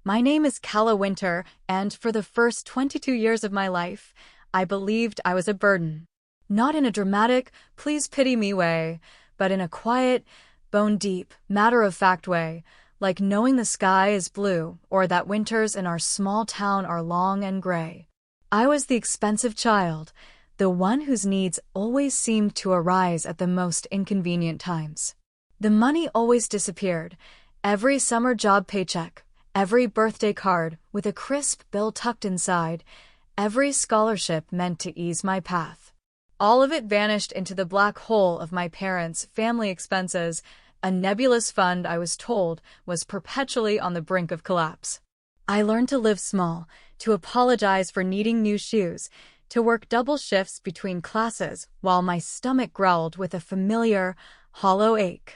My name is Kala Winter, and for the first 22 years of my life, I believed I was a burden. Not in a dramatic, please pity me way, but in a quiet, bone-deep, matter-of-fact way, like knowing the sky is blue or that winters in our small town are long and gray. I was the expensive child, the one whose needs always seemed to arise at the most inconvenient times. The money always disappeared, every summer job paycheck, every birthday card with a crisp bill tucked inside, every scholarship meant to ease my path. All of it vanished into the black hole of my parents' family expenses, a nebulous fund I was told was perpetually on the brink of collapse. I learned to live small, to apologize for needing new shoes, to work double shifts between classes while my stomach growled with a familiar, hollow ache.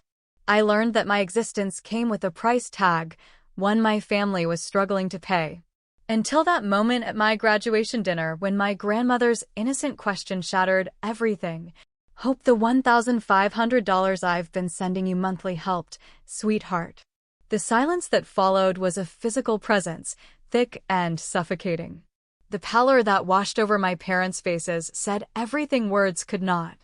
I learned that my existence came with a price tag, one my family was struggling to pay. Until that moment at my graduation dinner when my grandmother's innocent question shattered everything. Hope the $1,500 I've been sending you monthly helped, sweetheart. The silence that followed was a physical presence, thick and suffocating. The pallor that washed over my parents' faces said everything words could not.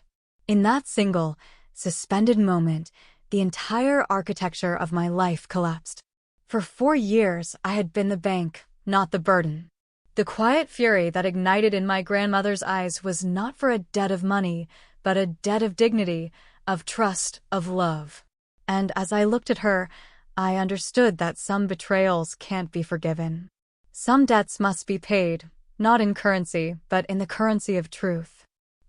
In that single, suspended moment, the entire architecture of my life collapsed. For 4 years, I had been the bank, not the burden. The quiet fury that ignited in my grandmother's eyes was not for a debt of money, but a debt of dignity, of trust, of love. And as I looked at her, I understood that some betrayals can't be forgiven. Some debts must be paid, not in currency, but in the currency of truth.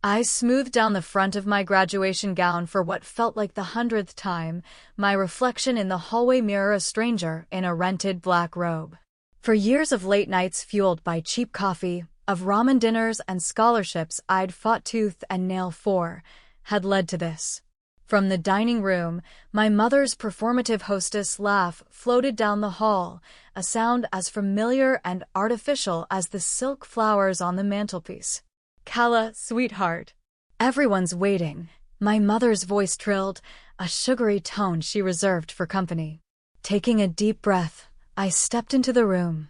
I smoothed down the front of my graduation gown for what felt like the 100th time, my reflection in the hallway mirror a stranger in a rented black robe. For years of late nights fueled by cheap coffee, of ramen dinners and scholarships I'd fought tooth and nail for, had led to this. From the dining room, my mother's performative hostess laugh floated down the hall, a sound as familiar and artificial as the silk flowers on the mantelpiece. Kala, sweetheart. Everyone's waiting, my mother's voice trilled, a sugary tone she reserved for company. Taking a deep breath, I stepped into the room.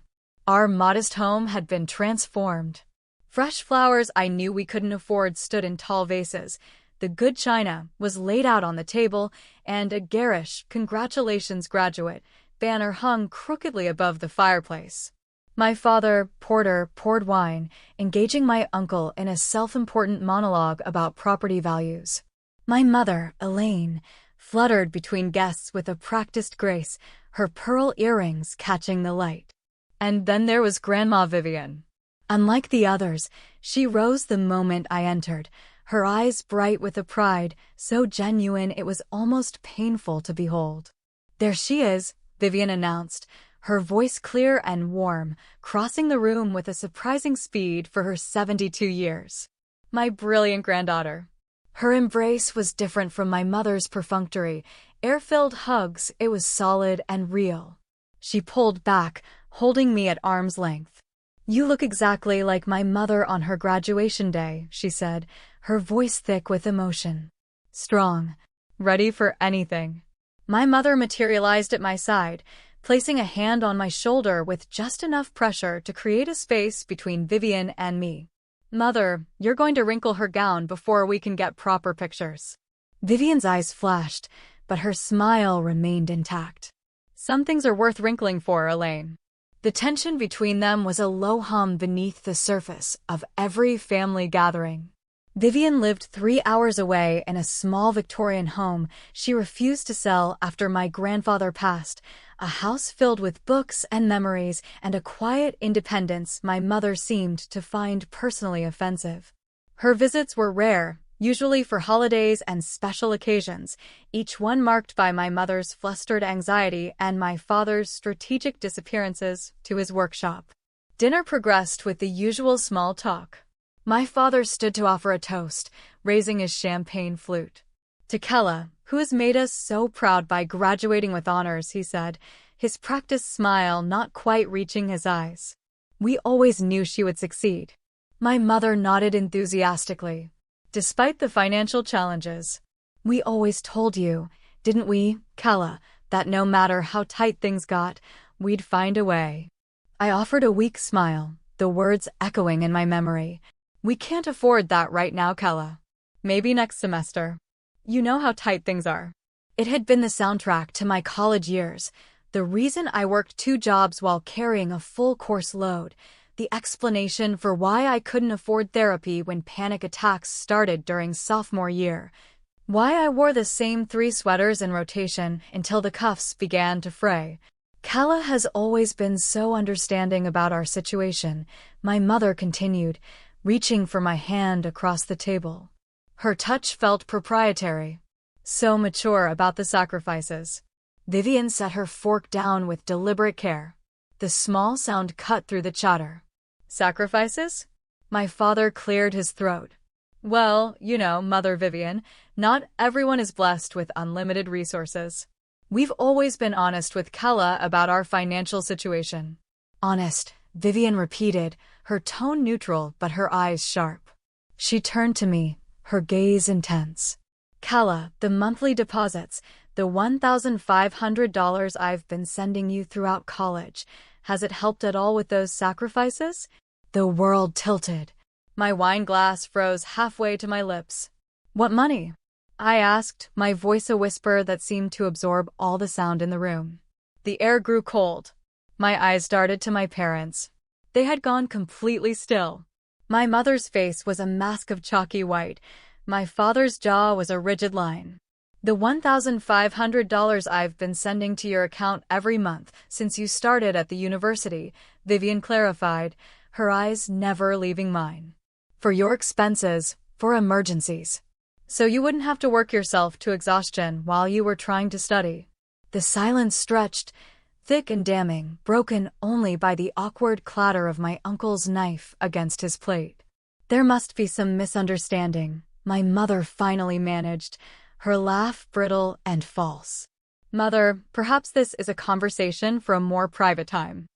Our modest home had been transformed. Fresh flowers I knew we couldn't afford stood in tall vases. The good china was laid out on the table, and a garish "Congratulations, graduate" banner hung crookedly above the fireplace. My father, Porter, poured wine, engaging my uncle in a self-important monologue about property values. My mother, Elaine, fluttered between guests with a practiced grace, her pearl earrings catching the light. And then there was Grandma Vivian. Unlike the others, she rose the moment I entered, her eyes bright with a pride so genuine it was almost painful to behold. "There she is," Vivian announced, her voice clear and warm, crossing the room with a surprising speed for her 72 years. My brilliant granddaughter. Her embrace was different from my mother's perfunctory, air-filled hugs. It was solid and real. She pulled back, holding me at arm's length. "You look exactly like my mother on her graduation day," she said, her voice thick with emotion. Strong. Ready for anything. My mother materialized at my side, placing a hand on my shoulder with just enough pressure to create a space between Vivian and me. "Mother, you're going to wrinkle her gown before we can get proper pictures." Vivian's eyes flashed, but her smile remained intact. "Some things are worth wrinkling for, Elaine." The tension between them was a low hum beneath the surface of every family gathering. Vivian lived 3 hours away in a small Victorian home she refused to sell after my grandfather passed, a house filled with books and memories and a quiet independence my mother seemed to find personally offensive. Her visits were rare, usually for holidays and special occasions, each one marked by my mother's flustered anxiety and my father's strategic disappearances to his workshop. Dinner progressed with the usual small talk. My father stood to offer a toast, raising his champagne flute. "To Kala, who has made us so proud by graduating with honors," he said, his practiced smile not quite reaching his eyes. "We always knew she would succeed." My mother nodded enthusiastically. "Despite the financial challenges, we always told you, didn't we, Kala, that no matter how tight things got, we'd find a way. I offered a weak smile, the words echoing in my memory. We can't afford that right now, Kella. Maybe next semester. You know how tight things are. It had been the soundtrack to my college years, the reason I worked 2 jobs while carrying a full course load, the explanation for why I couldn't afford therapy when panic attacks started during sophomore year, why I wore the same 3 sweaters in rotation until the cuffs began to fray. Kella has always been so understanding about our situation, my mother continued, reaching for my hand across the table. Her touch felt proprietary, so mature about the sacrifices. Vivian set her fork down with deliberate care. The small sound cut through the chatter. Sacrifices? My father cleared his throat. Well, you know, Mother Vivian, not everyone is blessed with unlimited resources. We've always been honest with Kella about our financial situation. Honest, Vivian repeated, her tone neutral but her eyes sharp. She turned to me, her gaze intense. Kella, the monthly deposits, the $1,500 I've been sending you throughout college, has it helped at all with those sacrifices? The world tilted. My wine glass froze halfway to my lips. What money? I asked, my voice a whisper that seemed to absorb all the sound in the room. The air grew cold. My eyes darted to my parents. They had gone completely still. My mother's face was a mask of chalky white. My father's jaw was a rigid line. The $1,500 I've been sending to your account every month since you started at the university, Vivian clarified, her eyes never leaving mine. For your expenses, for emergencies. So you wouldn't have to work yourself to exhaustion while you were trying to study. The silence stretched, thick and damning, broken only by the awkward clatter of my uncle's knife against his plate. There must be some misunderstanding, my mother finally managed, her laugh brittle and false. Mother, perhaps this is a conversation for a more private time.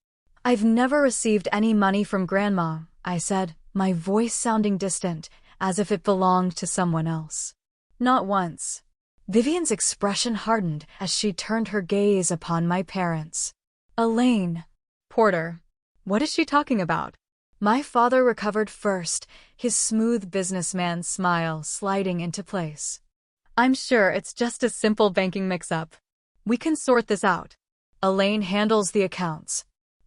I've never received any money from Grandma, I said, my voice sounding distant, as if it belonged to someone else. Not once. Vivian's expression hardened as she turned her gaze upon my parents. Elaine. Porter. What is she talking about? My father recovered first, his smooth businessman smile sliding into place. I'm sure it's just a simple banking mix-up. We can sort this out. Elaine handles the accounts.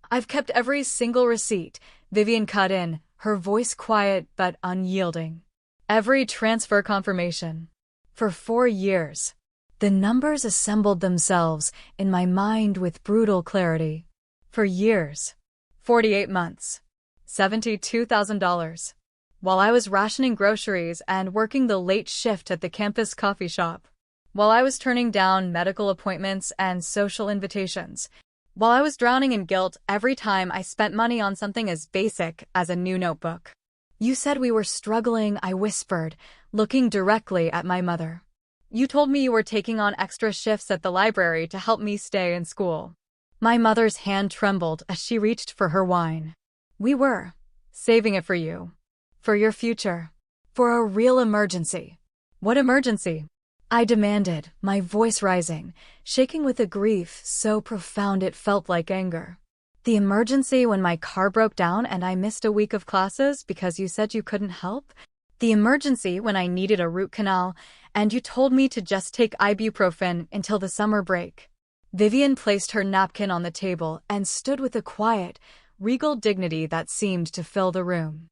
I've kept every single receipt, Vivian cut in, her voice quiet but unyielding. Every transfer confirmation. For 4 years. The numbers assembled themselves in my mind with brutal clarity. For years. 48 months. $72,000. While I was rationing groceries and working the late shift at the campus coffee shop. While I was turning down medical appointments and social invitations. While I was drowning in guilt every time I spent money on something as basic as a new notebook. You said we were struggling, I whispered, looking directly at my mother. You told me you were taking on extra shifts at the library to help me stay in school. My mother's hand trembled as she reached for her wine. We were saving it for you. For your future. For a real emergency. What emergency? I demanded, my voice rising, shaking with a grief so profound it felt like anger. The emergency when my car broke down and I missed a week of classes because you said you couldn't help? The emergency when I needed a root canal and you told me to just take ibuprofen until the summer break. Vivian placed her napkin on the table and stood with a quiet, regal dignity that seemed to fill the room.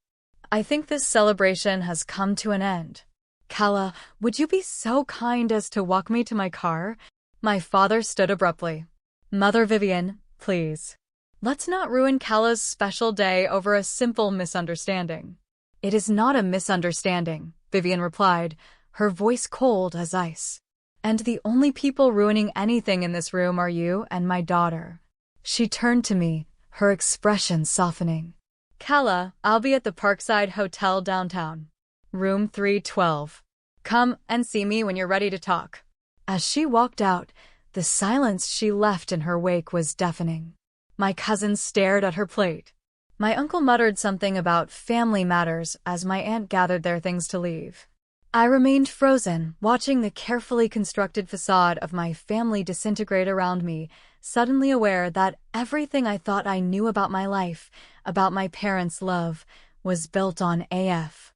I think this celebration has come to an end. Kella, would you be so kind as to walk me to my car? My father stood abruptly. Mother Vivian, please. Let's not ruin Kella's special day over a simple misunderstanding. It is not a misunderstanding, Vivian replied, her voice cold as ice. And the only people ruining anything in this room are you and my daughter. She turned to me, her expression softening. Kella, I'll be at the Parkside Hotel downtown. Room 312. Come and see me when you're ready to talk. As she walked out, the silence she left in her wake was deafening. My cousins stared at her plate. My uncle muttered something about family matters as my aunt gathered their things to leave. I remained frozen, watching the carefully constructed facade of my family disintegrate around me, suddenly aware that everything I thought I knew about my life, about my parents' love, was built on AF.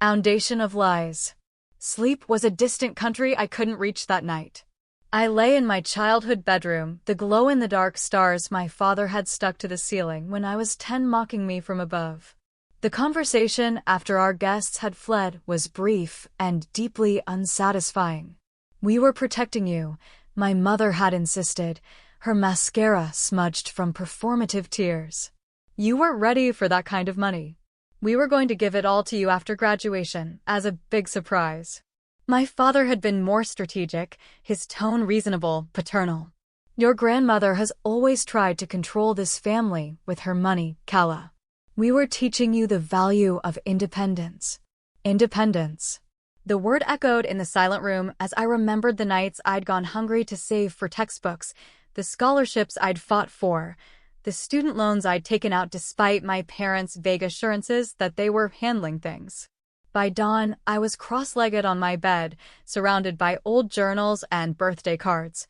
Foundation of lies. Sleep was a distant country I couldn't reach that night. I lay in my childhood bedroom, the glow-in-the-dark stars my father had stuck to the ceiling when I was 10 mocking me from above. The conversation after our guests had fled was brief and deeply unsatisfying. "We were protecting you," my mother had insisted, her mascara smudged from performative tears. "You weren't ready for that kind of money. We were going to give it all to you after graduation, as a big surprise." My father had been more strategic, his tone reasonable, paternal. "Your grandmother has always tried to control this family with her money, Kala. We were teaching you the value of independence." Independence. The word echoed in the silent room as I remembered the nights I'd gone hungry to save for textbooks, the scholarships I'd fought for, the student loans I'd taken out despite my parents' vague assurances that they were handling things. By dawn, I was cross-legged on my bed, surrounded by old journals and birthday cards.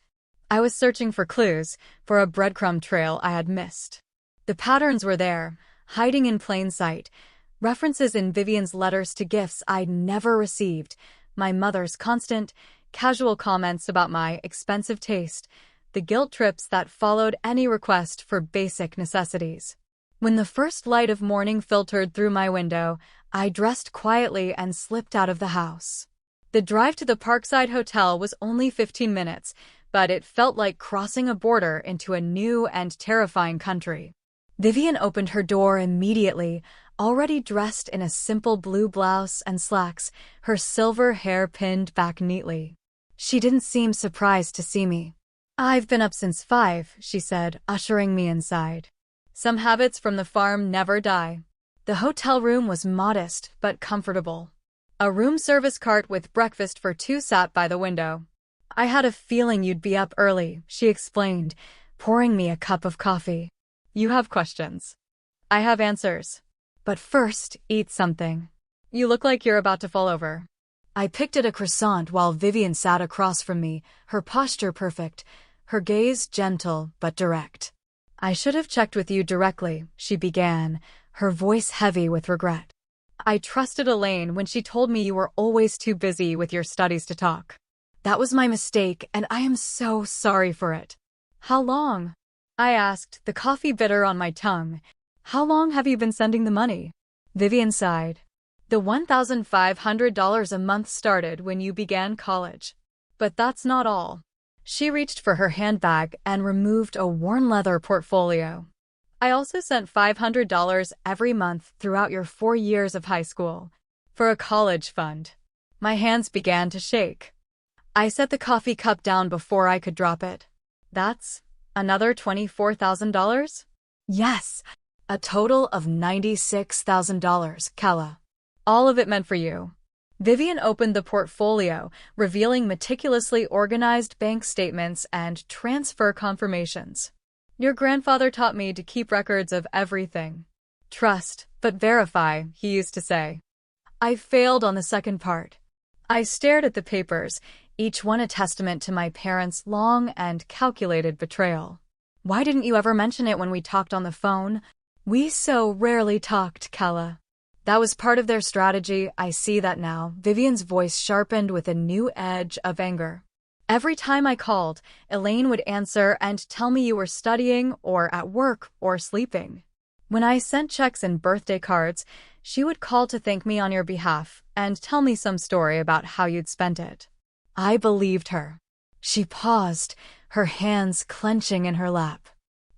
I was searching for clues, for a breadcrumb trail I had missed. The patterns were there, hiding in plain sight. References in Vivian's letters to gifts I'd never received, my mother's constant, casual comments about my expensive taste, the guilt trips that followed any request for basic necessities. When the first light of morning filtered through my window, I dressed quietly and slipped out of the house. The drive to the Parkside Hotel was only 15 minutes, but it felt like crossing a border into a new and terrifying country. Vivian opened her door immediately, already dressed in a simple blue blouse and slacks, her silver hair pinned back neatly. She didn't seem surprised to see me. "I've been up since 5, she said, ushering me inside. "Some habits from the farm never die." The hotel room was modest but comfortable. A room service cart with breakfast for 2 sat by the window. "I had a feeling you'd be up early," she explained, pouring me a cup of coffee. "You have questions. I have answers. But first, eat something. You look like you're about to fall over." I picked at a croissant while Vivian sat across from me, her posture perfect, her gaze gentle but direct. "I should have checked with you directly," she began, her voice heavy with regret. "I trusted Elaine when she told me you were always too busy with your studies to talk. That was my mistake, and I am so sorry for it." "How long?" I asked, the coffee bitter on my tongue. "How long have you been sending the money?" Vivian sighed. "The $1,500 a month started when you began college. But that's not all." She reached for her handbag and removed a worn leather portfolio. "I also sent $500 every month throughout your 4 years of high school. For a college fund." My hands began to shake. I set the coffee cup down before I could drop it. "That's another $24,000? "Yes, a total of $96,000, Kala. All of it meant for you." Vivian opened the portfolio, revealing meticulously organized bank statements and transfer confirmations. "Your grandfather taught me to keep records of everything. Trust, but verify," he used to say. I failed on the second part. I stared at the papers, each one a testament to my parents' long and calculated betrayal. "Why didn't you ever mention it when we talked on the phone?" "We so rarely talked, Kala." "That was part of their strategy, I see that now." Vivian's voice sharpened with a new edge of anger. "Every time I called, Elaine would answer and tell me you were studying or at work or sleeping. When I sent checks and birthday cards, she would call to thank me on your behalf and tell me some story about how you'd spent it." I believed her. She paused, her hands clenching in her lap.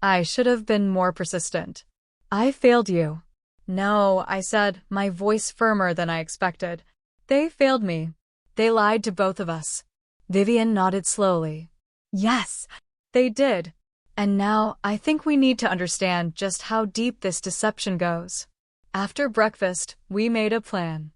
"I should have been more persistent. I failed you." "No," I said, my voice firmer than I expected. "They failed me. They lied to both of us." Vivian nodded slowly. "Yes, they did. And now I think we need to understand just how deep this deception goes." After breakfast, we made a plan.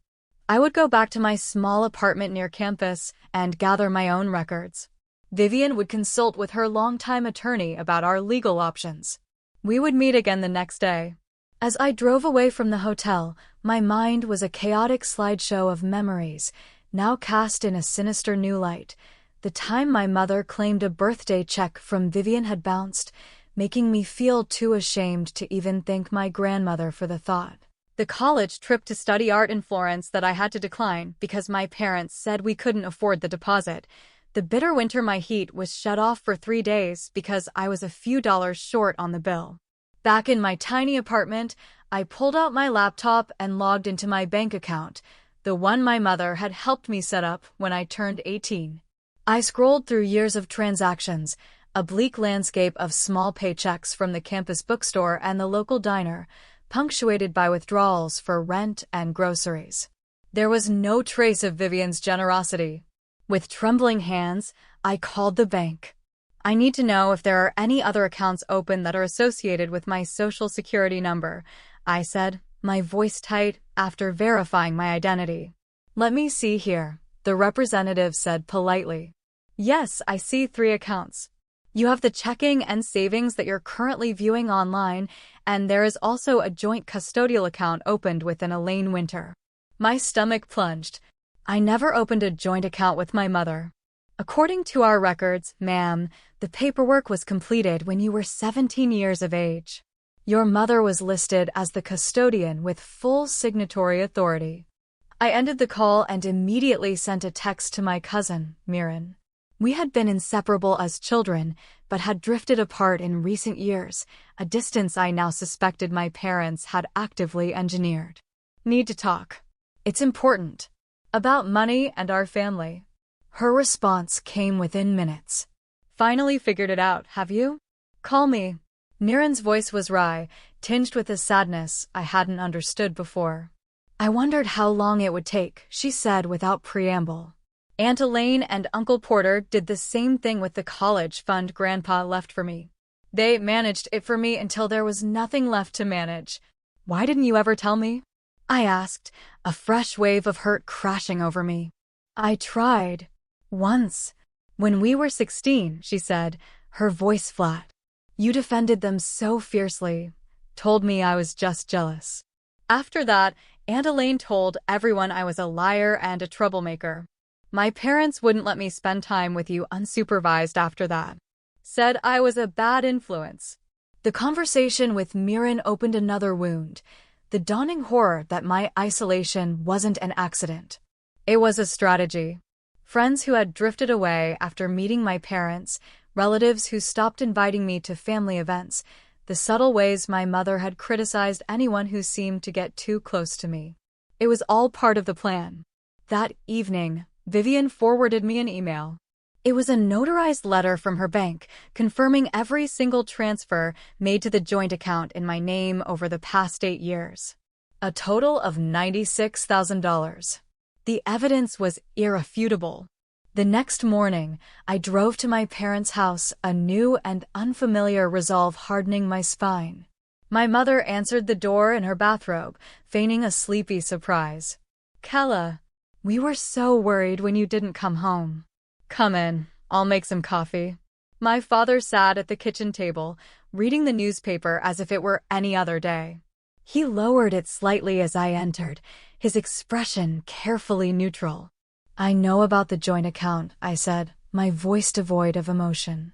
I would go back to my small apartment near campus and gather my own records. Vivian would consult with her longtime attorney about our legal options. We would meet again the next day. As I drove away from the hotel, my mind was a chaotic slideshow of memories, now cast in a sinister new light. The time my mother claimed a birthday check from Vivian had bounced, making me feel too ashamed to even thank my grandmother for the thought. The college trip to study art in Florence that I had to decline because my parents said we couldn't afford the deposit. The bitter winter my heat was shut off for 3 days because I was a few dollars short on the bill. Back in my tiny apartment, I pulled out my laptop and logged into my bank account, the one my mother had helped me set up when I turned 18. I scrolled through years of transactions, a bleak landscape of small paychecks from the campus bookstore and the local diner, punctuated by withdrawals for rent and groceries. There was no trace of Vivian's generosity. With trembling hands, I called the bank. I need to know if there are any other accounts open that are associated with my social security number, I said, my voice tight after verifying my identity. Let me see here, the representative said politely. Yes, I see 3 accounts. You have the checking and savings that you're currently viewing online, and there is also a joint custodial account opened within Elaine Winter. My stomach plunged. I never opened a joint account with my mother. According to our records, ma'am, the paperwork was completed when you were 17 years of age. Your mother was listed as the custodian with full signatory authority. I ended the call and immediately sent a text to my cousin, Miran. We had been inseparable as children, but had drifted apart in recent years, a distance I now suspected my parents had actively engineered. Need to talk. It's important. About money and our family. Her response came within minutes. Finally figured it out, have you? Call me. Miran's voice was wry, tinged with a sadness I hadn't understood before. I wondered how long it would take, she said without preamble. Aunt Elaine and Uncle Porter did the same thing with the college fund Grandpa left for me. They managed it for me until there was nothing left to manage. Why didn't you ever tell me? I asked, a fresh wave of hurt crashing over me. I tried. Once. When we were 16, she said, her voice flat. You defended them so fiercely. Told me I was just jealous. After that, Aunt Elaine told everyone I was a liar and a troublemaker. My parents wouldn't let me spend time with you unsupervised after that. Said I was a bad influence. The conversation with Miran opened another wound. The dawning horror that my isolation wasn't an accident. It was a strategy. Friends who had drifted away after meeting my parents, relatives who stopped inviting me to family events, the subtle ways my mother had criticized anyone who seemed to get too close to me. It was all part of the plan. That evening, Vivian forwarded me an email. It was a notarized letter from her bank, confirming every single transfer made to the joint account in my name over the past 8 years. A total of $96,000. The evidence was irrefutable. The next morning, I drove to my parents' house, a new and unfamiliar resolve hardening my spine. My mother answered the door in her bathrobe, feigning a sleepy surprise. Kella, we were so worried when you didn't come home. Come in, I'll make some coffee. My father sat at the kitchen table, reading the newspaper as if it were any other day. He lowered it slightly as I entered, his expression carefully neutral. I know about the joint account, I said, my voice devoid of emotion.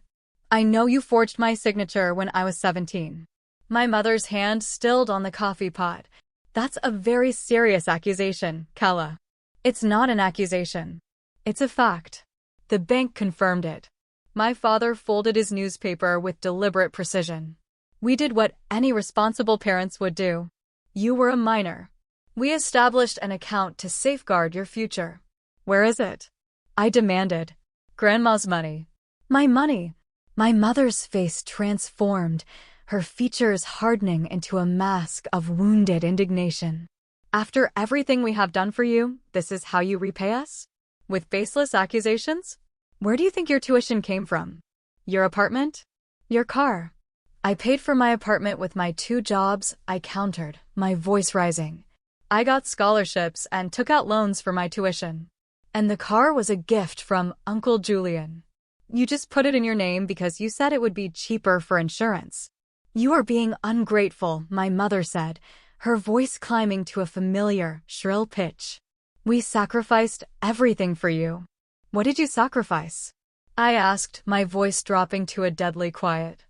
I know you forged my signature when I was 17. My mother's hand stilled on the coffee pot. That's a very serious accusation, Kella. It's not an accusation. It's a fact. The bank confirmed it. My father folded his newspaper with deliberate precision. We did what any responsible parents would do. You were a minor. We established an account to safeguard your future. Where is it? I demanded. Grandma's money. My money. My mother's face transformed, her features hardening into a mask of wounded indignation. After everything we have done for you, this is how you repay us? With baseless accusations? Where do you think your tuition came from? Your apartment? Your car? I paid for my apartment with my 2 jobs, I countered, my voice rising. I got scholarships and took out loans for my tuition. And the car was a gift from Uncle Julian. You just put it in your name because you said it would be cheaper for insurance. You are being ungrateful, my mother said, her voice climbing to a familiar, shrill pitch. We sacrificed everything for you. What did you sacrifice? I asked, my voice dropping to a deadly quiet.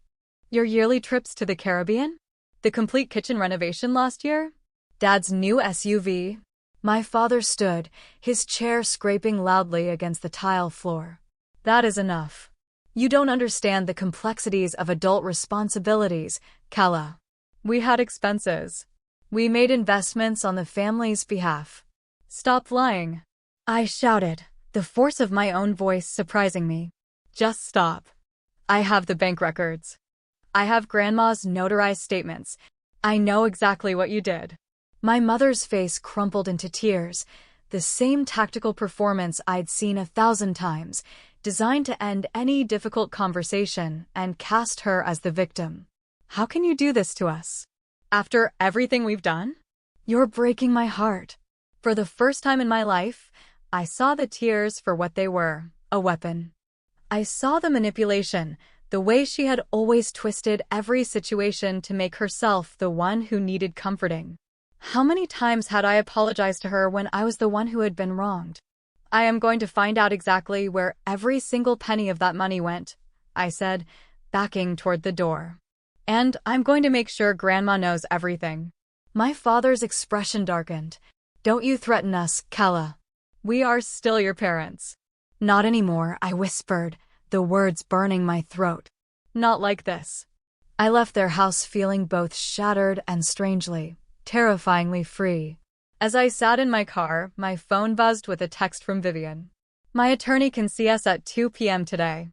Your yearly trips to the Caribbean? The complete kitchen renovation last year? Dad's new SUV? My father stood, his chair scraping loudly against the tile floor. That is enough. You don't understand the complexities of adult responsibilities, Kala. We had expenses. We made investments on the family's behalf. Stop lying. I shouted, the force of my own voice surprising me. Just stop. I have the bank records. I have Grandma's notarized statements. I know exactly what you did. My mother's face crumpled into tears, the same tactical performance I'd seen 1,000 times, designed to end any difficult conversation and cast her as the victim. How can you do this to us? After everything we've done? You're breaking my heart. For the first time in my life, I saw the tears for what they were, a weapon. I saw the manipulation, the way she had always twisted every situation to make herself the one who needed comforting. How many times had I apologized to her when I was the one who had been wronged? I am going to find out exactly where every single penny of that money went, I said, backing toward the door. And I'm going to make sure Grandma knows everything. My father's expression darkened. Don't you threaten us, Kala. We are still your parents. Not anymore, I whispered, the words burning my throat. Not like this. I left their house feeling both shattered and strangely, terrifyingly free. As I sat in my car, my phone buzzed with a text from Vivian. My attorney can see us at 2 p.m. today.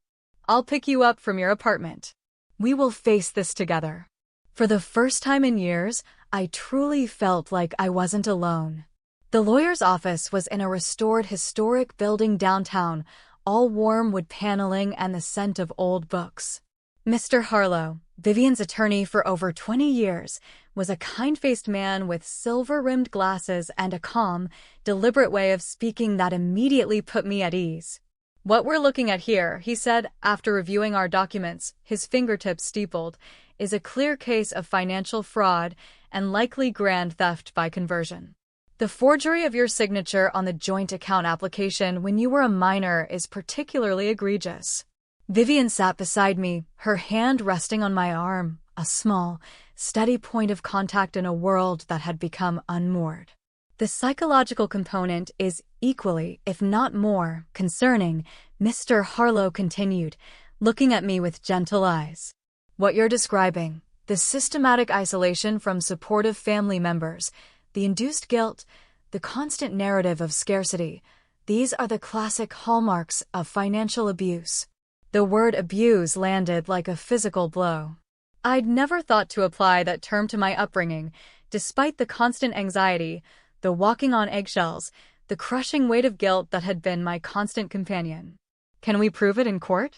I'll pick you up from your apartment. We will face this together. For the first time in years, I truly felt like I wasn't alone. The lawyer's office was in a restored historic building downtown, all warm wood paneling and the scent of old books. Mr. Harlow, Vivian's attorney for over 20 years, was a kind-faced man with silver-rimmed glasses and a calm, deliberate way of speaking that immediately put me at ease. What we're looking at here, he said, after reviewing our documents, his fingertips steepled, is a clear case of financial fraud and likely grand theft by conversion. The forgery of your signature on the joint account application when you were a minor is particularly egregious. Vivian sat beside me, her hand resting on my arm, a small, steady point of contact in a world that had become unmoored. The psychological component is equally, if not more, concerning, Mr. Harlow continued, looking at me with gentle eyes. What you're describing, the systematic isolation from supportive family members, the induced guilt, the constant narrative of scarcity, these are the classic hallmarks of financial abuse. The word abuse landed like a physical blow. I'd never thought to apply that term to my upbringing, despite the constant anxiety, the walking on eggshells, the crushing weight of guilt that had been my constant companion. Can we prove it in court?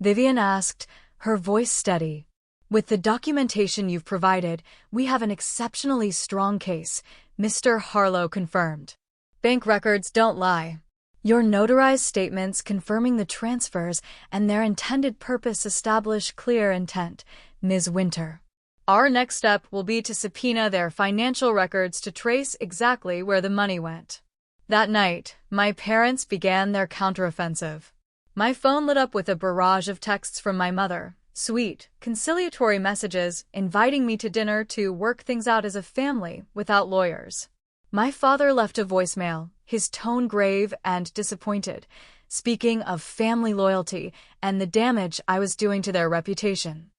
Vivian asked, her voice steady. With the documentation you've provided, we have an exceptionally strong case, Mr. Harlow confirmed. Bank records don't lie. Your notarized statements confirming the transfers and their intended purpose establish clear intent, Ms. Winter. Our next step will be to subpoena their financial records to trace exactly where the money went. That night, my parents began their counteroffensive. My phone lit up with a barrage of texts from my mother, sweet, conciliatory messages inviting me to dinner to work things out as a family without lawyers. My father left a voicemail, his tone grave and disappointed, speaking of family loyalty and the damage I was doing to their reputation.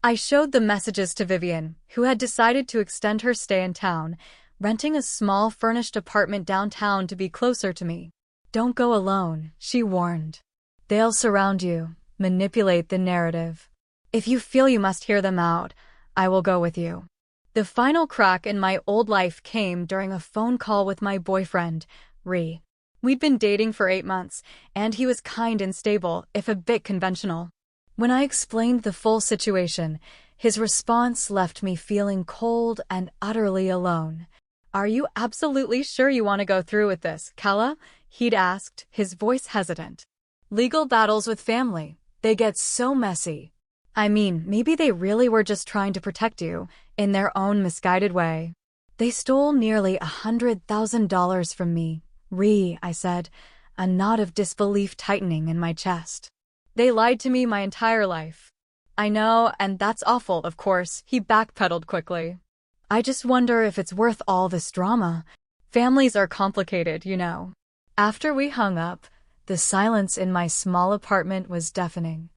I showed the messages to Vivian, who had decided to extend her stay in town, renting a small furnished apartment downtown to be closer to me. Don't go alone, she warned. They'll surround you, manipulate the narrative. If you feel you must hear them out, I will go with you. The final crack in my old life came during a phone call with my boyfriend, Ree. We'd been dating for 8 months, and he was kind and stable, if a bit conventional. When I explained the full situation, his response left me feeling cold and utterly alone. Are you absolutely sure you want to go through with this, Kala? He'd asked, his voice hesitant. Legal battles with family, they get so messy. I mean, maybe they really were just trying to protect you, in their own misguided way. They stole nearly $100,000 from me, Ree, I said, a knot of disbelief tightening in my chest. They lied to me my entire life. I know, and that's awful, of course, he backpedaled quickly. I just wonder if it's worth all this drama. Families are complicated, you know. After we hung up, the silence in my small apartment was deafening.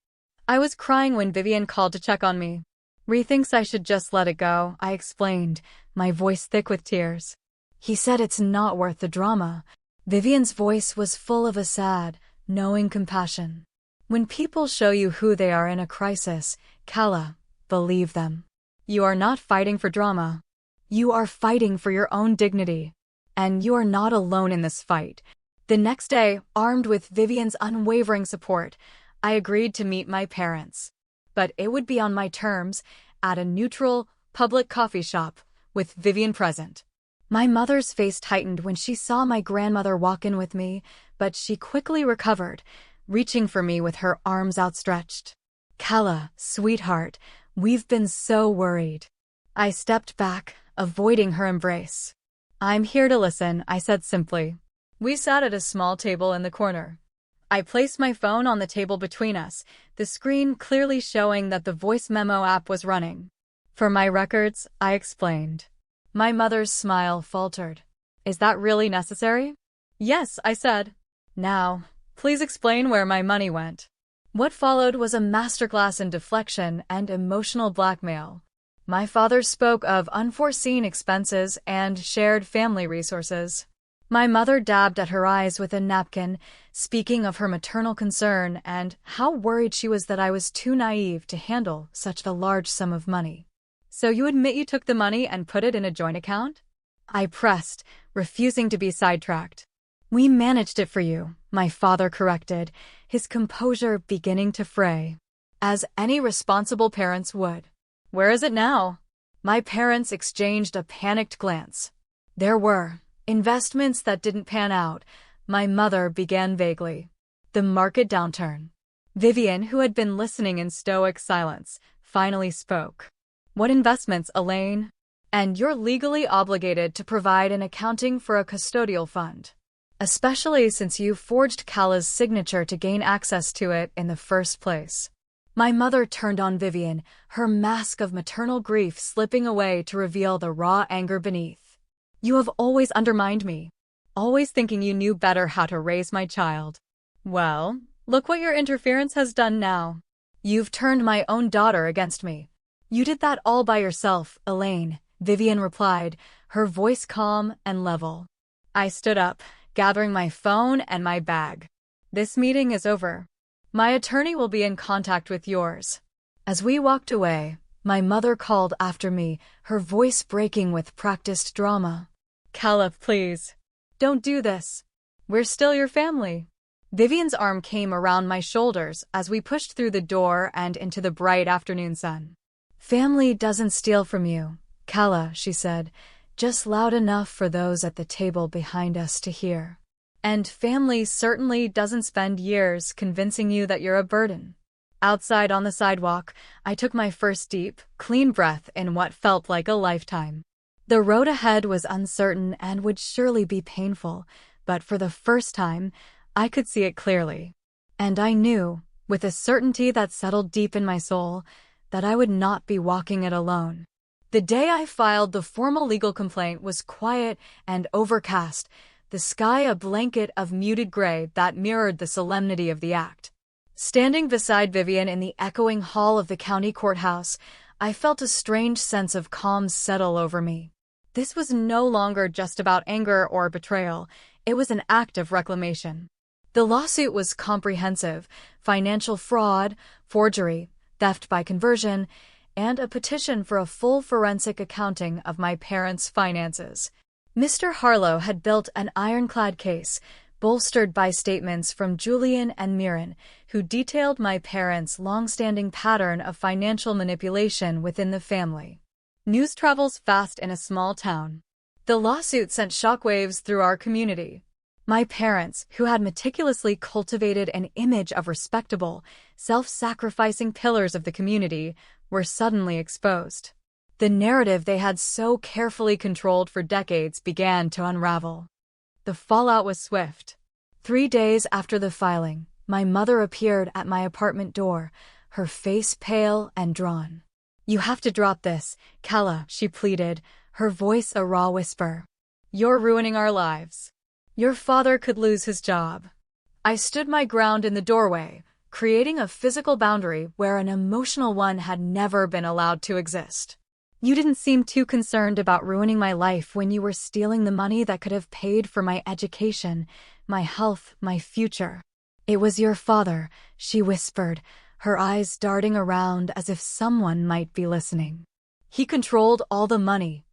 I was crying when Vivian called to check on me. Ree thinks I should just let it go, I explained, my voice thick with tears. He said it's not worth the drama. Vivian's voice was full of a sad, knowing compassion. When people show you who they are in a crisis, Kala, believe them. You are not fighting for drama. You are fighting for your own dignity. And you are not alone in this fight. The next day, armed with Vivian's unwavering support, I agreed to meet my parents. But it would be on my terms, at a neutral, public coffee shop, with Vivian present. My mother's face tightened when she saw my grandmother walk in with me, but she quickly recovered, reaching for me with her arms outstretched. Kala, sweetheart, we've been so worried. I stepped back, avoiding her embrace. I'm here to listen, I said simply. We sat at a small table in the corner. I placed my phone on the table between us, the screen clearly showing that the voice memo app was running. For my records, I explained. My mother's smile faltered. Is that really necessary? Yes, I said. Now, please explain where my money went. What followed was a masterclass in deflection and emotional blackmail. My father spoke of unforeseen expenses and shared family resources. My mother dabbed at her eyes with a napkin, speaking of her maternal concern and how worried she was that I was too naive to handle such a large sum of money. So you admit you took the money and put it in a joint account? I pressed, refusing to be sidetracked. We managed it for you, my father corrected, his composure beginning to fray. As any responsible parents would. Where is it now? My parents exchanged a panicked glance. There were investments that didn't pan out, my mother began vaguely. The market downturn. Vivian, who had been listening in stoic silence, finally spoke. What investments, Elaine? And you're legally obligated to provide an accounting for a custodial fund. Especially since you forged Kala's signature to gain access to it in the first place. My mother turned on Vivian, her mask of maternal grief slipping away to reveal the raw anger beneath. You have always undermined me, always thinking you knew better how to raise my child. Well, look what your interference has done now. You've turned my own daughter against me. You did that all by yourself, Elaine, Vivian replied, her voice calm and level. I stood up, gathering my phone and my bag. This meeting is over. My attorney will be in contact with yours. As we walked away, my mother called after me, her voice breaking with practiced drama. Kala, please. Don't do this. We're still your family. Vivian's arm came around my shoulders as we pushed through the door and into the bright afternoon sun. Family doesn't steal from you, Kala, she said, just loud enough for those at the table behind us to hear. And family certainly doesn't spend years convincing you that you're a burden. Outside on the sidewalk, I took my first deep, clean breath in what felt like a lifetime. The road ahead was uncertain and would surely be painful, but for the first time, I could see it clearly. And I knew, with a certainty that settled deep in my soul, that I would not be walking it alone. The day I filed the formal legal complaint was quiet and overcast, the sky a blanket of muted gray that mirrored the solemnity of the act. Standing beside Vivian in the echoing hall of the county courthouse, I felt a strange sense of calm settle over me. This was no longer just about anger or betrayal, it was an act of reclamation. The lawsuit was comprehensive: financial fraud, forgery, theft by conversion, and a petition for a full forensic accounting of my parents' finances. Mr. Harlow had built an ironclad case, bolstered by statements from Julian and Mirren, who detailed my parents' long-standing pattern of financial manipulation within the family. News travels fast in a small town. The lawsuit sent shockwaves through our community. My parents, who had meticulously cultivated an image of respectable, self-sacrificing pillars of the community, were suddenly exposed. The narrative they had so carefully controlled for decades began to unravel. The fallout was swift. 3 days after the filing, my mother appeared at my apartment door, her face pale and drawn. "You have to drop this, Kala," she pleaded, her voice a raw whisper. "You're ruining our lives. Your father could lose his job." I stood my ground in the doorway, creating a physical boundary where an emotional one had never been allowed to exist. "You didn't seem too concerned about ruining my life when you were stealing the money that could have paid for my education, my health, my future." "It was your father," she whispered, her eyes darting around as if someone might be listening. "He controlled all the money.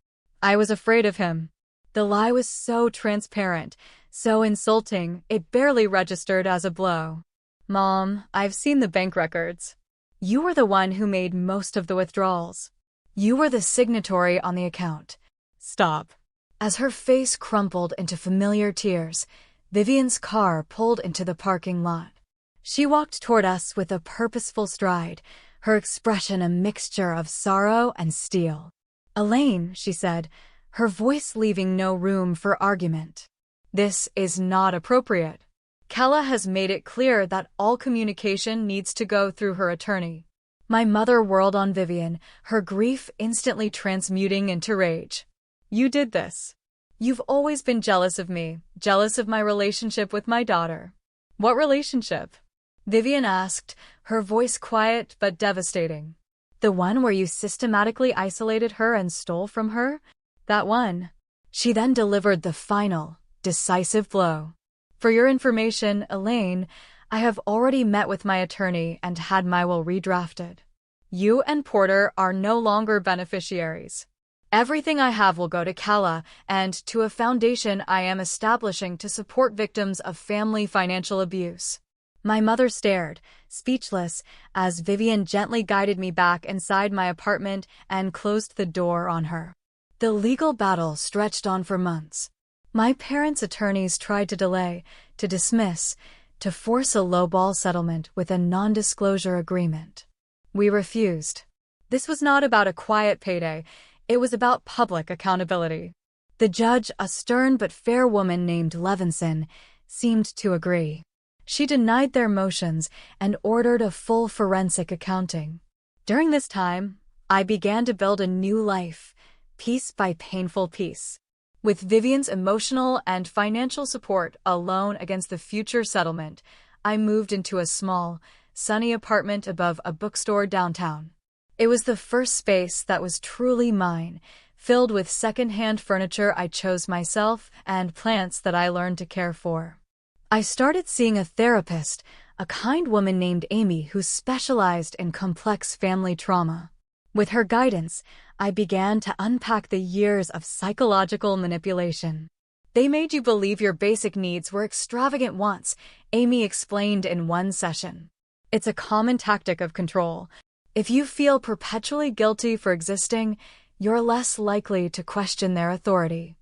I was afraid of him." The lie was so transparent, so insulting, it barely registered as a blow. "Mom, I've seen the bank records. You were the one who made most of the withdrawals. You were the signatory on the account." "Stop." As her face crumpled into familiar tears, Vivian's car pulled into the parking lot. She walked toward us with a purposeful stride, her expression a mixture of sorrow and steel. "Elaine," she said, her voice leaving no room for argument. "This is not appropriate. Kala has made it clear that all communication needs to go through her attorney." My mother whirled on Vivian, her grief instantly transmuting into rage. "You did this. You've always been jealous of me, jealous of my relationship with my daughter." "What relationship?" Vivian asked, her voice quiet but devastating. "The one where you systematically isolated her and stole from her? That one." She then delivered the final, decisive blow. "For your information, Elaine, I have already met with my attorney and had my will redrafted. You and Porter are no longer beneficiaries. Everything I have will go to Kala and to a foundation I am establishing to support victims of family financial abuse." My mother stared, speechless, as Vivian gently guided me back inside my apartment and closed the door on her. The legal battle stretched on for months. My parents' attorneys tried to delay, to dismiss, to force a lowball settlement with a non-disclosure agreement. We refused. This was not about a quiet payday, it was about public accountability. The judge, a stern but fair woman named Levinson, seemed to agree. She denied their motions and ordered a full forensic accounting. During this time, I began to build a new life, piece by painful piece. With Vivian's emotional and financial support alone against the future settlement, I moved into a small, sunny apartment above a bookstore downtown. It was the first space that was truly mine, filled with second-hand furniture I chose myself and plants that I learned to care for. I started seeing a therapist, a kind woman named Amy who specialized in complex family trauma. With her guidance, I began to unpack the years of psychological manipulation. "They made you believe your basic needs were extravagant wants," Amy explained in one session. "It's a common tactic of control. If you feel perpetually guilty for existing, you're less likely to question their authority."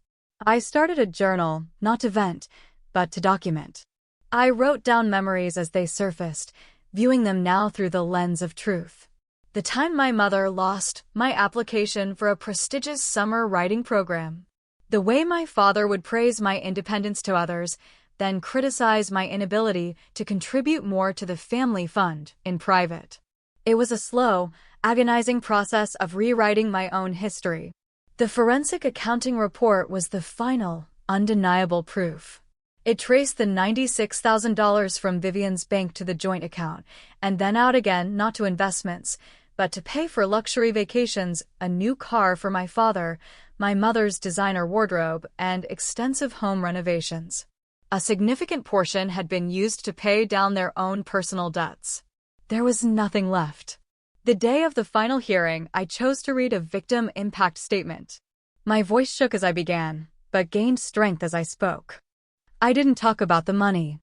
I started a journal, not to vent, but to document. I wrote down memories as they surfaced, viewing them now through the lens of truth. The time my mother lost my application for a prestigious summer writing program. The way my father would praise my independence to others, then criticize my inability to contribute more to the family fund in private. It was a slow, agonizing process of rewriting my own history. The forensic accounting report was the final, undeniable proof. It traced the $96,000 from Vivian's bank to the joint account, and then out again, not to investments, but to pay for luxury vacations, a new car for my father, my mother's designer wardrobe, and extensive home renovations. A significant portion had been used to pay down their own personal debts. There was nothing left. The day of the final hearing, I chose to read a victim impact statement. My voice shook as I began, but gained strength as I spoke. I didn't talk about the money.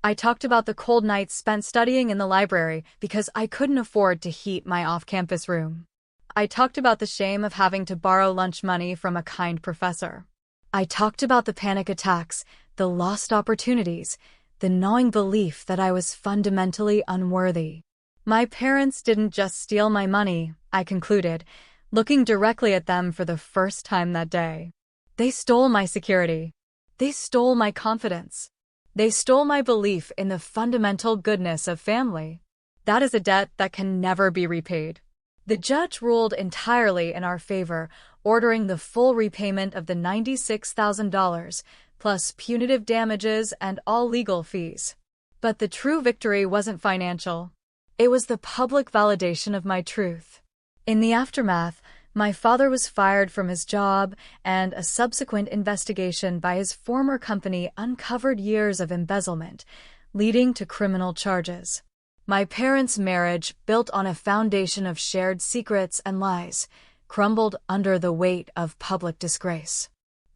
I talked about the cold nights spent studying in the library because I couldn't afford to heat my off-campus room. I talked about the shame of having to borrow lunch money from a kind professor. I talked about the panic attacks, the lost opportunities, the gnawing belief that I was fundamentally unworthy. My parents didn't just steal my money, I concluded, looking directly at them for the first time that day. They stole my security. They stole my confidence. They stole my belief in the fundamental goodness of family. That is a debt that can never be repaid. The judge ruled entirely in our favor, ordering the full repayment of the $96,000, plus punitive damages and all legal fees. But the true victory wasn't financial. It was the public validation of my truth. In the aftermath, my father was fired from his job, and a subsequent investigation by his former company uncovered years of embezzlement, leading to criminal charges. My parents' marriage, built on a foundation of shared secrets and lies, crumbled under the weight of public disgrace.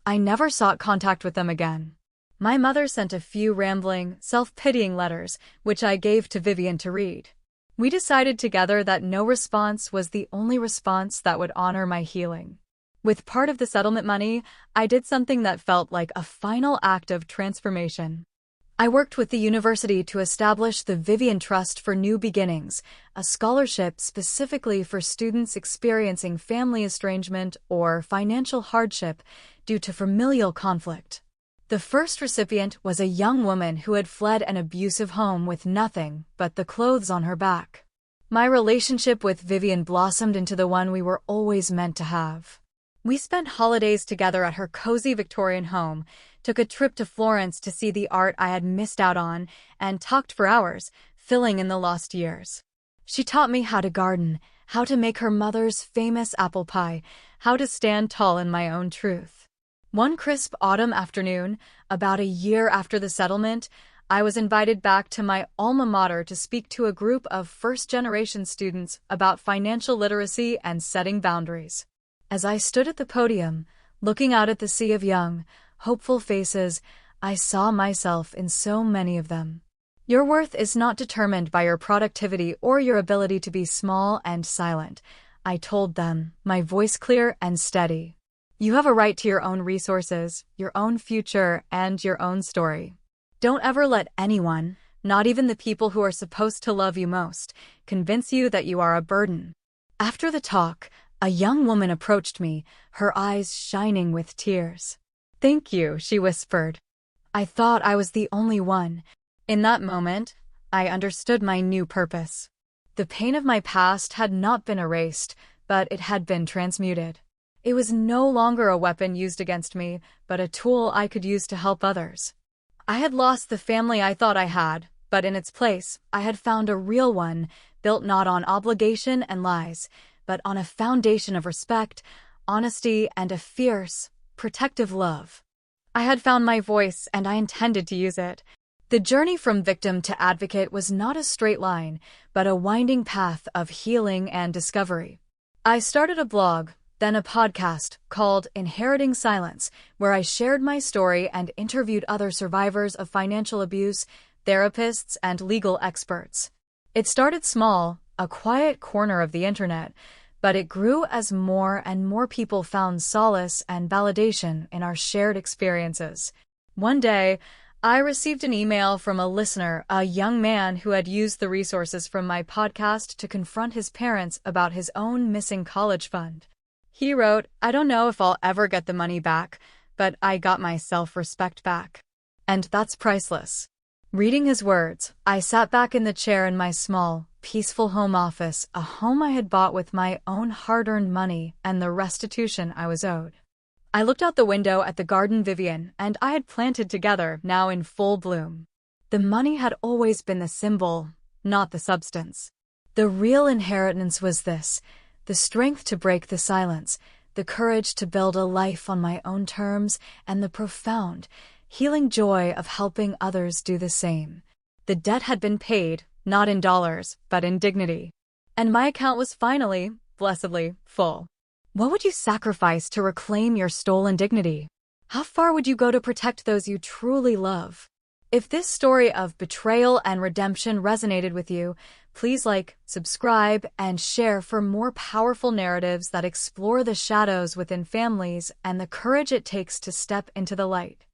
I never sought contact with them again. My mother sent a few rambling, self-pitying letters, which I gave to Vivian to read. We decided together that no response was the only response that would honor my healing. With part of the settlement money, I did something that felt like a final act of transformation. I worked with the university to establish the Vivian Trust for New Beginnings, a scholarship specifically for students experiencing family estrangement or financial hardship due to familial conflict. The first recipient was a young woman who had fled an abusive home with nothing but the clothes on her back. My relationship with Vivian blossomed into the one we were always meant to have. We spent holidays together at her cozy Victorian home, took a trip to Florence to see the art I had missed out on, and talked for hours, filling in the lost years. She taught me how to garden, how to make her mother's famous apple pie, how to stand tall in my own truth. One crisp autumn afternoon, about a year after the settlement, I was invited back to my alma mater to speak to a group of first-generation students about financial literacy and setting boundaries. As I stood at the podium, looking out at the sea of young, hopeful faces, I saw myself in so many of them. Your worth is not determined by your productivity or your ability to be small and silent, I told them, my voice clear and steady. You have a right to your own resources, your own future, and your own story. Don't ever let anyone, not even the people who are supposed to love you most, convince you that you are a burden. After the talk, a young woman approached me, her eyes shining with tears. "Thank you," she whispered. I thought I was the only one. In that moment, I understood my new purpose. The pain of my past had not been erased, but it had been transmuted. It was no longer a weapon used against me, but a tool I could use to help others. I had lost the family I thought I had, but in its place, I had found a real one, built not on obligation and lies, but on a foundation of respect, honesty, and a fierce, protective love. I had found my voice, and I intended to use it. The journey from victim to advocate was not a straight line, but a winding path of healing and discovery. I started a blog, then a podcast called Inheriting Silence, where I shared my story and interviewed other survivors of financial abuse, therapists, and legal experts. It started small, a quiet corner of the internet, but it grew as more and more people found solace and validation in our shared experiences. One day, I received an email from a listener, a young man who had used the resources from my podcast to confront his parents about his own missing college fund. He wrote, "I don't know if I'll ever get the money back, but I got my self-respect back. And that's priceless." Reading his words, I sat back in the chair in my small, peaceful home office, a home I had bought with my own hard-earned money and the restitution I was owed. I looked out the window at the garden Vivian and I had planted together, now in full bloom. The money had always been the symbol, not the substance. The real inheritance was this: the strength to break the silence, the courage to build a life on my own terms, and the profound, healing joy of helping others do the same. The debt had been paid, not in dollars, but in dignity. And my account was finally, blessedly, full. What would you sacrifice to reclaim your stolen dignity? How far would you go to protect those you truly love? If this story of betrayal and redemption resonated with you, please like, subscribe, and share for more powerful narratives that explore the shadows within families and the courage it takes to step into the light.